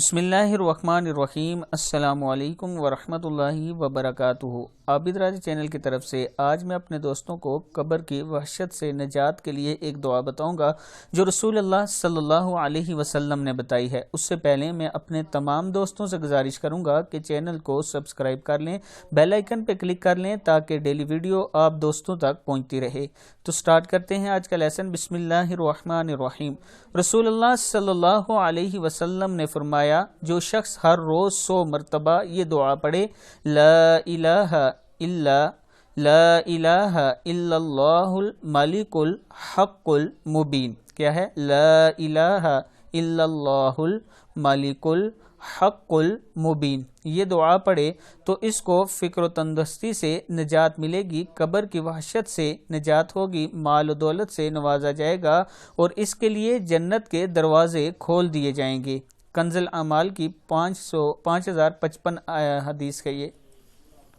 بسم اللہ الرحمن الرحیم۔ السلام علیکم ورحمۃ اللہ وبرکاتہ۔ عابد راضی چینل کی طرف سے آج میں اپنے دوستوں کو قبر کی وحشت سے نجات کے لیے ایک دعا بتاؤں گا جو رسول اللہ صلی اللہ علیہ وسلم نے بتائی ہے۔ اس سے پہلے میں اپنے تمام دوستوں سے گزارش کروں گا کہ چینل کو سبسکرائب کر لیں، بیل آئیکن پہ کلک کر لیں تاکہ ڈیلی ویڈیو آپ دوستوں تک پہنچتی رہے۔ تو سٹارٹ کرتے ہیں آج کا لیسن۔ بسم اللہ الرحمن الرحیم۔ رسول اللہ صلی اللہ علیہ وسلم نے فرمایا، جو شخص ہر روز 100 مرتبہ یہ دعا پڑھے، لا الہ الا اللہ الملک الحق المبین۔ کیا ہے؟ لا الہ الا اللہ الملک الحق المبین۔ یہ دعا پڑھے تو اس کو فکر و تندرستی سے نجات ملے گی، قبر کی وحشت سے نجات ہوگی، مال و دولت سے نوازا جائے گا اور اس کے لیے جنت کے دروازے کھول دیے جائیں گے۔ کنز الاعمال کی 5055 حدیث ہے یہ۔